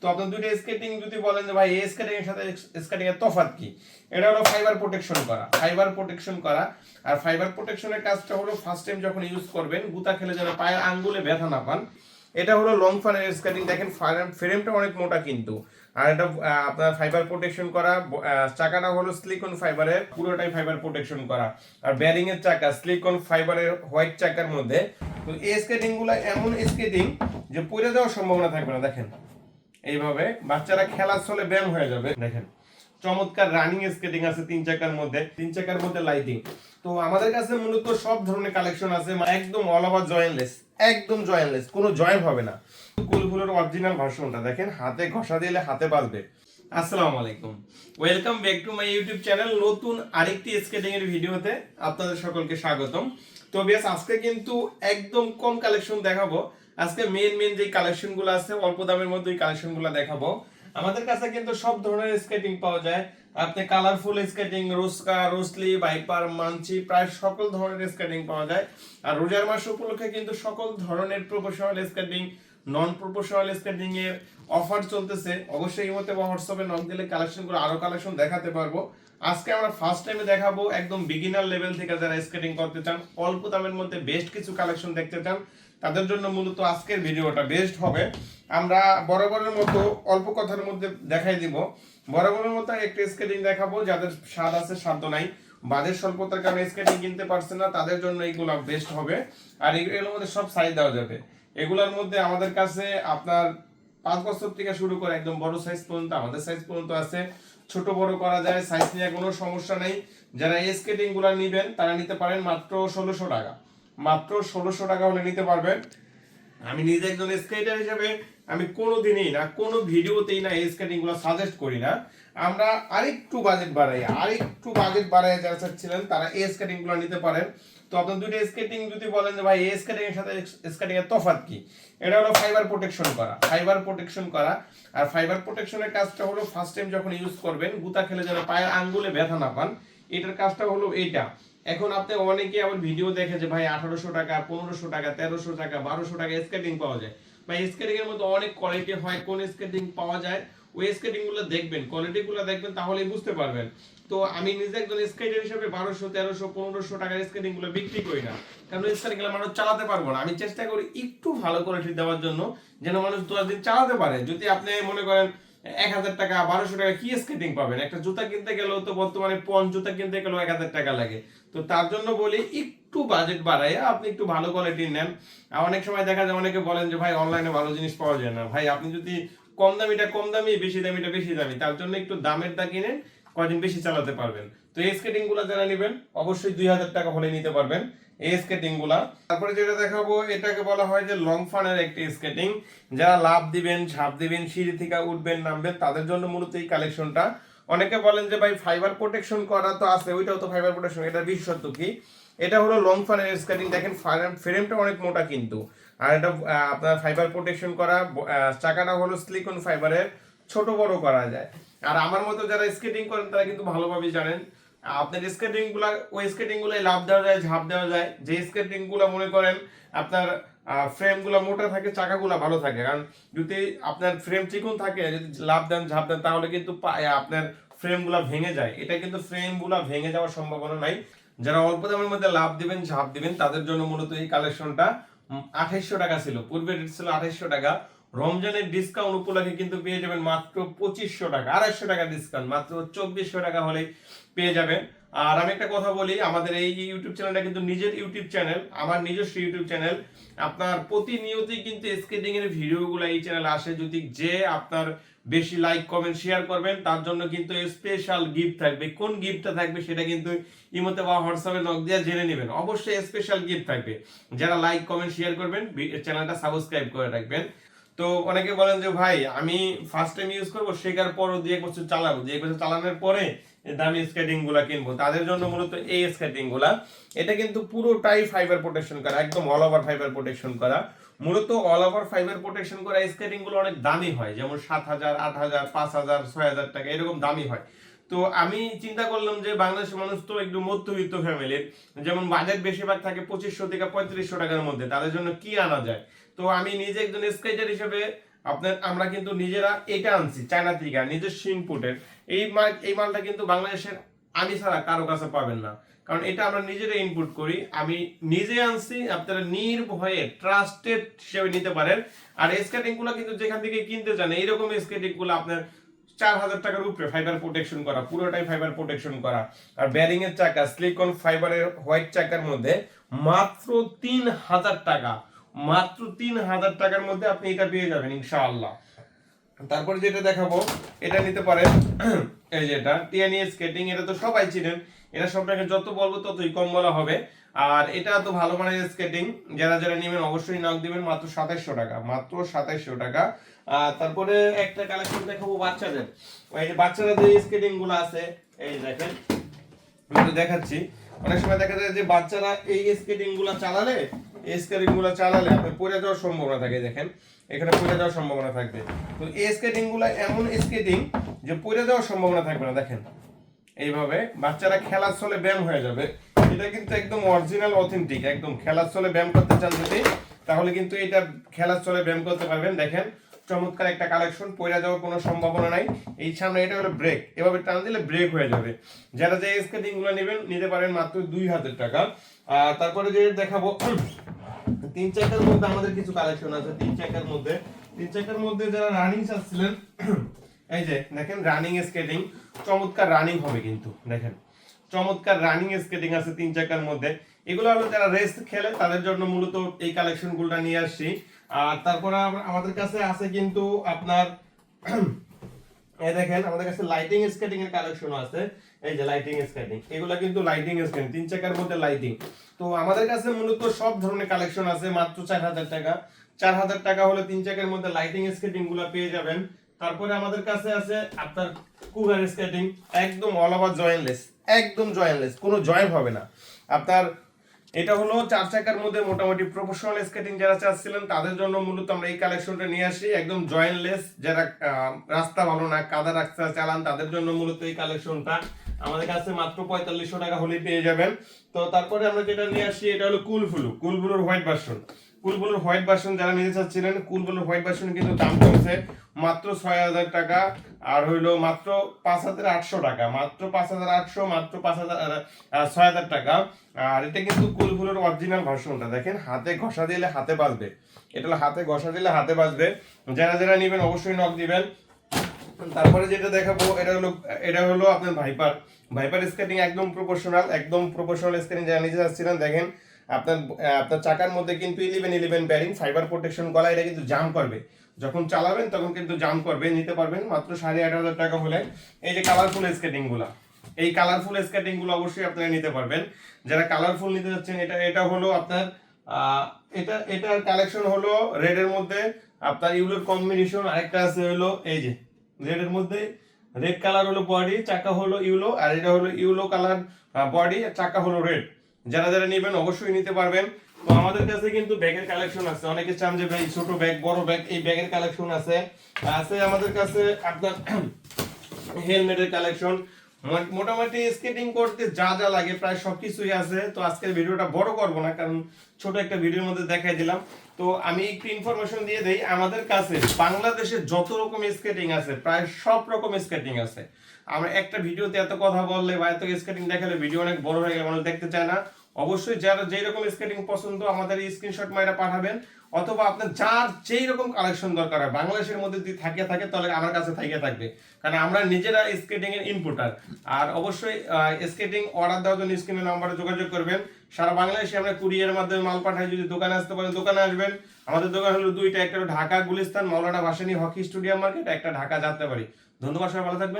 তো আপনার দুইটা স্কেটিং যদি বলেন যে ভাই এই স্কেটিং এর সাথে স্কেটিং এর তফাৎ কি, এটা হলো ফাইবার প্রোটেকশন করা, ফাইবার প্রোটেকশন করা। আর ফাইবার প্রোটেকশনের কাজটা হলো ফার্স্ট টাইম যখন ইউজ করবেন গুতা খেলে যেন পায়ের আঙ্গুলে ব্যথা না পান। এটা হলো লং ফানের স্কেটিং, দেখেন ফ্রেমটা অনেক মোটা কিন্তু। আর এটা আপনার ফাইবার প্রোটেকশন করা, চাকাটা হলো সিলিকন ফাইবারের, পুরোটাই ফাইবার প্রোটেকশন করা। আর বেয়ারিং এর চাকা সিলিকন ফাইবারের হোয়াইট চাকার মধ্যে। তো এই স্কেটিং গুলো এমন স্কেটিং যে পড়ে যাওয়ার সম্ভাবনা থাকবে না। দেখেন এইভাবে বাচ্চারা খেলার ছলে ব্যায়াম হয়ে যাবে। দেখেন চমৎকার রানিং স্কেটিং আছে, তিন চাকার মধ্যে লাইটিং। তো আমাদের কাছে মূলত সব ধরনের কালেকশন আছে, একদম অল ওভার জয়েন্টলেস, একদম জয়েন্টলেস, কোনো জয়েন্ট হবে না। কুলফুলের অরিজিনাল ভার্সনটা দেখেন, হাতে ঘষা দিলে হাতে বাজবে। আসসালামু আলাইকুম, welcome back to my YouTube channel. নতুন আরেকটি স্কেটিং এর ভিডিওতে আপনাদের সকলকে স্বাগতম। তো বেশ আজকে কিন্তু একদম কম কালেকশন দেখাবো। আজকে মেন যে কালেকশনগুলো আছে অল্প দামের মধ্যে কালেকশনগুলো দেখাবো। আমাদের কাছে কিন্তু সব ধরনের স্কেটিং পাওয়া যায়। আপনি কালারফুল স্কেটিং, রোস্কা, রোসলি, ভাইপার, মানচি, প্রায় সকল ধরনের স্কেটিং পাওয়া যায়। আর রোজার মাস উপলক্ষে কিন্তু সকল ধরনের professional skating, non professional skating এর অফার চলতেছে। অবশ্যই এই মধ্যে হোয়াটসঅ্যাপে নক দিলে কালেকশনগুলো আরো কালেকশন দেখাতে পারবো। আজকে আমরা ফার্স্ট টাইমে দেখাবো একদম বিগিনার লেভেল থেকে যারা স্কেটিং করতে চান, অল্প দামের মধ্যে বেস্ট কিছু কালেকশন দেখতে চান, তাদের জন্য মূলত আজকের ভিডিওটা বেস্ট হবে। আমরা বরাবরের মতো অল্প কথার মধ্যে দেখাই দিব। বরাবরের মতো একটা স্কেটিং দেখাবো যাদের স্বাদ আছে সাধ্য নাই, বাজেট স্বল্পতার কারণে স্কেটিং কিনতে পারছে না, তাদের জন্য এইগুলো বেস্ট হবে। আর এগুলোর মধ্যে সব সাইজ দেওয়া যাবে। এগুলোর মধ্যে আমাদের কাছে আপনার 5 বছর থেকে শুরু করে একদম বড় সাইজ পর্যন্ত, আমাদের সাইজ পর্যন্ত আছে। ছোট বড় করা যায়, সাইজ নিয়ে কোনো সমস্যা নেই। যারা এই স্কেটিং গুলা নিবেন তারা নিতে পারেন মাত্র 1600 টাকা, মাত্র 1600 টাকা হলে নিতে পারবেন। আমি নিজে একজন স্কেটার হিসেবে আমি কোনোদিনই না, কোনো ভিডিওতেই না এই স্কেটিং গুলো সাজেস্ট করি না। আমরা আরেকটু বাজেট বাড়াই যারা চাচ্ছিলেন তারা এই স্কেটিং গুলো নিতে পারেন। তো আপনার দুইটা স্কেটিং যদি বলেন যে ভাই এই স্কেটিং এর সাথে স্কেটিং এর তফাৎ কি, এটা হলো ফাইবার প্রোটেকশন করা, ফাইবার প্রোটেকশন করা। আর ফাইবার প্রোটেকশনের কাজটা হলো ফার্স্ট টাইম যখন ইউজ করবেন গুতা খেলে যেন পায়ের আঙ্গুলে ব্যথা না পান, এটার কাজটা হলো এইটা। এখন আপনি অনেকে আবার ভিডিও দেখে যে ভাই 1800 টাকা, 1500 টাকা, 1300 টাকা, 1200 টাকা স্কেটিং পাওয়া যায়। ভাই স্কেটিং এর মধ্যে অনেক কোয়ালিটি হয়, কোন স্কেটিং পাওয়া যায় ওই স্কেটিং গুলো দেখবেন, কোয়ালিটি গুলো দেখবেন, তাহলেই বুঝতে পারবেন। তো আমি নিজে একজন স্কেটার হিসেবে 1200, 1300, 1500 টাকার স্কেটিং গুলো বিক্রি করি না, কারণ স্কেটিং গুলো মানুষ চালাতে পারবো না। আমি চেষ্টা করি একটু ভালো কোয়ালিটি দেওয়ার জন্য, যেন মানুষ 10 দিন চালাতে পারে। যদি আপনি মনে করেন 1000 টাকা, 1200 টাকা কি স্কেটিং পাবেন? একটা জুতা কিনতে গেলেও তো বর্তমানে পঞ্চ জুতা কিনতে গেলেও 1000 টাকা লাগে। তো তার জন্য বলি একটু বাজেট বাড়াইয়া আপনি একটু ভালো কোয়ালিটির নেন। আর অনেক সময় দেখা যায় অনেকে বলেন যে ভাই অনলাইনে ভালো জিনিস পাওয়া যায় না। ভাই আপনি যদি কম দামিটা কম দামি, বেশি দামিটা বেশি দামি, তার জন্য একটু দামের দা কিনেন, কয়দিন বেশি চালাতে পারবেন। তো এই স্কেটিং গুলা যারা নেবেন অবশ্যই 2000 টাকা হলে নিতে পারবেন এই স্কেটিং গুলা। তারপরে যেটা দেখাবো এটাকে বলা হয় যে লং ফানের একটি স্কেটিং। যারা লাফ দিবেন, ঝাঁপ দিবেন, সিঁড়ি থেকে উঠবেন নামবেন, তাদের জন্য মূলত এই কালেকশনটা। অনেকে বলেন যে ভাই ফাইবার প্রোটেকশন করা তো আছে, ওইটাও তো ফাইবার প্রোটেকশন, এটা বিশেষত্ব কি? এটা হলো লং ফানের স্কেটিং, দেখেন ফ্রেমটা অনেক মোটা কিন্তু। আর এটা আপনার ফাইবার প্রোটেকশন করা, চাকাটা হলো সিলিকন ফাইবারের, ছোট বড় করা যায়। আর আমার মতো যারা স্কেটিং করেন তারা কিন্তু ভালোভাবেই জানেন আপনার স্কেটিং গুলা, ওই স্কেটিং গুলাই লাফ দেওয়া যায়, ঝাঁপ দেওয়া যায়। যে স্কেটিং গুলা মনে করেন আপনার ফ্রেম গুলা মোটা থাকে, চাকাগুলা ভালো থাকে। কারণ যদি আপনার ফ্রেম চিকন থাকে, যদি লাফ দেন ঝাঁপ দেন, তাহলে কিন্তু আপনার ফ্রেম গুলা ভেঙে যায়। এটা কিন্তু ফ্রেম গুলা ভেঙে যাওয়ার সম্ভাবনা নাই। যারা অল্প দামের মধ্যে লাফ দিবেন, ঝাঁপ দিবেন, তাদের জন্য মূলত এই কালেকশনটা। 2800 টাকা ছিল, পূর্বে রেট ছিল 2800 টাকা। রমজানের ডিসকাউন্ট উপলক্ষে কিন্তু পেয়ে যাবেন মাত্র 2500 টাকা, 250 টাকা ডিসকাউন্ট, মাত্র 2400 টাকা হলে পেয়ে যাবেন। আর আমি একটা কথা বলি, আমাদের এই ইউটিউব চ্যানেলটা কিন্তু নিজের ইউটিউব চ্যানেল, আমার নিজস্ব ইউটিউব চ্যানেল। আপনার প্রতিনিয়তই কিন্তু স্কেটিং এর ভিডিওগুলো এই চ্যানেলে আসে। যদি যে আপনার বেশি লাইক কমেন্ট শেয়ার করবেন তার জন্য কিন্তু স্পেশাল গিফট থাকবে। কোন গিফটটা থাকবে সেটা কিন্তু ইমোতে বা হোয়াটসঅ্যাপে নক দিয়ে জেনে নেবেন। অবশ্যই স্পেশাল গিফট থাকবে যারা লাইক কমেন্ট শেয়ার করবেন, চ্যানেলটা সাবস্ক্রাইব করে রাখবেন। তো অনেকে বলেন যে ভাই আমি ফার্স্ট টাইম ইউজ করবো, শেখার পরও 2-1 বছর চালাবো, 2-1 বছর চালানোর পরে দামি স্কেটিং গুলা কিনবো, তাদের জন্য মূলত এই স্কেটিং গুলা। এটা কিন্তু পুরোটাই ফাইবার প্রোটেকশন করা, একদম অল ওভার ফাইবার প্রোটেকশন করা। মূলত অল ওভার ফাইবার প্রোটেকশন করা স্কেটিং গুলো অনেক দামি হয়, যেমন 7000, 8000, 5000, 6000 টাকা এরকম দামি হয়। তো আমি চিন্তা করলাম যে বাংলাদেশের মানুষ তো একটু মধ্যবিত্ত ফ্যামিলির, যেমন বাজেট বেশিরভাগ থাকে 2500 থেকে 3500 টাকার মধ্যে, তাদের জন্য কি আনা যায়। তো আমি নিজে একজন স্কেটার হিসেবে আপনার আমরা কিন্তু নিজেরা এটা আনছি চায়না থেকে নিজস্ব ইনপুটের। এই মালটা কিন্তু বাংলাদেশের আমি ছাড়া কারো কাছে পাবেন না, কারণ এটা আমরা নিজেরা ইনপুট করি। আমি নিজে আনছি, আপনারা নির্ভয়ে ট্রাস্টেড হিসেবে নিতে পারেন। আর স্কেটিং গুলো কিন্তু যেখান থেকে কিনতে চান এইরকম স্কেটিং গুলো আপনার 4000 টাকার উপরে, ফাইবার প্রোটেকশন করা, পুরোটাই ফাইবার প্রোটেকশন করা। আর ব্যারিং এর চাকা সিলিকন ফাইবারের হোয়াইট চাকার মধ্যে মাত্র 3000 টাকা, মাত্র 3000 টাকার মধ্যে আপনি এটা পেয়ে যাবেন ইনশাআল্লাহ। তারপরে যেটা দেখাবো এটা নিতে পারেন, এই যে এটা টিয়ানি স্কেটিং, এটা তো সবাই চিনেন, এটা আপনাকে যত বলবো ততই কম বলা হবে। আর এটা তো ভালো মানের স্কেটিং, যারা যারা নেবেন অবশ্যই নক দিবেন, মাত্র 2700 টাকা, মাত্র 2700 টাকা। তারপরে একটা কালেকশন দেখাবো বাচ্চাদের, এই যে বাচ্চাদের যে স্কেটিং গুলো আছে, এই দেখেন আমি দেখাচ্ছি। অনেক সময় দেখা যায় যে বাচ্চারা এই স্কেটিং গুলো চালালে, আপনি পড়ে যাওয়ার সম্ভাবনা থাকে। দেখেন এখানে পড়ে যাওয়ার সম্ভাবনা থাকবে। তো এই স্কেটিং গুলো এমন স্কেটিং যে পড়ে যাওয়ার সম্ভাবনা থাকবে না। দেখেন এইভাবে বাচ্চারা খেলার ছলে ব্যায়াম হয়ে যাবে। এটা কিন্তু একদম অরিজিনাল অথেন্টিক, একদম খেলার ছলে ব্যায়াম করতে চান যদি, তাহলে কিন্তু এটা খেলার ছলে ব্যায়াম করতে পারবেন। দেখেন চমৎকার একটা কালেকশন, পড়ে যাওয়ার কোনো সম্ভাবনা নাই। এই সামনে এটা হলো ব্রেক, এভাবে টান দিলে ব্রেক হয়ে যাবে। যারা যে স্কেটিং গুলো নেবেন নিতে পারেন মাত্র 2000 টাকা। আর তারপরে যে দেখাবো 3 চাকার মধ্যে আমাদের কিছু কালেকশন আছে। 3 চাকার মধ্যে যারা রানিং চাচ্ছিলেন, এই যে দেখেন রানিং স্কেটিং, চমৎকার রানিং হবে কিন্তু। দেখেন চমৎকার রানিং স্কেটিং আছে 3 চাকার মধ্যে। এগুলো হলো যারা রেস খেলে তাদের জন্য মূলত এই কালেকশন গুলো নিয়ে আসছি। আর তারপরে আমাদের কাছে আছে কিন্তু আপনার এই দেখেন আমাদের কাছে লাইটিং স্কেটিং এর কালেকশন আছে। এই যে লাইটিং স্কেটিং, এগুলা কিন্তু লাইটিং স্কেটিং 3 চাকার মধ্যে লাইটিং। তো আমাদের কাছে মূলত সব ধরনের কালেকশন আছে মাত্র 4000 টাকা। 4000 টাকা হলে 3 চাকার মধ্যে লাইটিং স্কেটিং গুলো পেয়ে যাবেন। তারপরে আমাদের কাছে আছে আপনার কুগার স্কেটিং, একদম অল ওভার জয়েন্টলেস, একদম জয়েন্টলেস, কোনো জয়েন্ট হবে না আপনার। এটা হলো 4 চাকার মধ্যে মোটামুটি প্রফেশনাল স্কেটিং যারা চাচ্ছিলেন তাদের জন্য মূলত আমরা এই কালেকশনটা নিয়ে আসি, একদম জয়েন্টলেস। যারা রাস্তা ভালো না, কাদা রাস্তা চালান, তাদের জন্য মূলত এই কালেকশনটা আমাদের কাছে মাত্র 4500 টাকা হলেই পেয়ে যাবেন। তো তারপরে আমরা যেটা নিয়ে আসি এটা হলো কুলব্লুর হোয়াইট ভার্সন। কুলব্লুর হোয়াইট ভার্সন যারা নিতে চাচ্ছিলেন, কুলব্লুর হোয়াইট ভার্সন কিন্তু দাম কমছে মাত্র 6000 টাকা, আর হইলো মাত্র 5800 টাকা, মাত্র 5800, মাত্র 6000 টাকা। আর এটা কিন্তু কুলব্লুর অরিজিনাল ভার্সনটা। দেখেন হাতে ঘষা দিলে হাতে বাজবে, এটা হলো হাতে ঘষা দিলে হাতে বাজবে। যারা যারা নেবেন অবশ্যই নক দিবেন। তারপরে যেটা দেখাবো এটা হলো আপনার ভাইপার স্কেটিং, একদম প্রপোর্শনাল স্কেটিং যারা নিতে চাচ্ছিলেন। দেখেন আপনার চাকার মধ্যে কিন্তু 11 ব্যারিং, ফাইবার প্রোটেকশন গলা, এটা কিন্তু জাম করবে, যখন চালাবেন তখন কিন্তু জাম করবে। নিতে পারবেন মাত্র 8500 টাকা হলে। এই যে কালারফুল স্কেটিং গুলা, এই কালারফুল স্কেটিং গুলো অবশ্যই আপনারা নিতে পারবেন। যারা কালারফুল নিতে যাচ্ছেন, এটা হলো আপনার এটার কালেকশন হলো রেডের মধ্যে আপনার ইউলোর কম্বিনেশন। আরেকটা আছে হলো এই যে রেডের মধ্যে, রেড কালার হলো বডি, চাকা হলো ইউলো, আর এটা হলো ইউলো কালার বডি, চাকা হলো রেড। যারা যারা নেবেন অবশ্যই নিতে পারবেন। তো আমাদের কাছে কিন্তু ব্যাগের কালেকশন আছে, অনেকে চান যে ভাই ছোট ব্যাগ বড় ব্যাগ, এই ব্যাগের কালেকশন আছে আমাদের কাছে। আপনার হেলমেটের কালেকশন, মোটামুটি স্কেটিং করতে যা যা লাগে প্রায় সবকিছুই আছে। তো আজকের ভিডিওটা বড় করব না, কারণ ছোট একটা ভিডিওর মধ্যে দেখাই দিলাম। তো আমি একটু ইনফরমেশন দিয়ে দেই, আমাদের কাছে বাংলাদেশে যত রকম স্কেটিং আছে প্রায় সব রকম স্কেটিং আছে। আমরা একটা ভিডিওতে এত কথা বললে বা এত স্কেটিং দেখালে ভিডিও অনেক বড় হয়ে গেলে মানুষ দেখতে চায় না। অবশ্যই যারা যেই রকম স্কেটিং পছন্দ আমাদের এই স্ক্রিনশট মাইরা পাঠাবেন, অথবা আপনার যার যেই রকম কালেকশন দরকার হয় বাংলাদেশের মধ্যে যদি থাকে তাহলে আমার কাছে থাকবে, কারণ আমরা নিজেরা স্কেটিং এর ইনপুটার। আর অবশ্যই স্কেটিং অর্ডার দেওয়ার জন্য স্ক্রিনের নাম্বারে যোগাযোগ করবেন। সারা বাংলাদেশে আমরা কুরিয়ারের মাধ্যমে মাল পাঠাই, যদি দোকানে আসতে পারেন দোকানে আসবেন। আমাদের দোকান হলো দুইটা, একটা ঢাকা গুলিস্তান মাওলানা ভাসানী হকি স্টেডিয়াম মার্কেট, একটা ঢাকা যাত্রাবাড়ি। ধন্যবাদ, সবাই ভালো থাকবেন।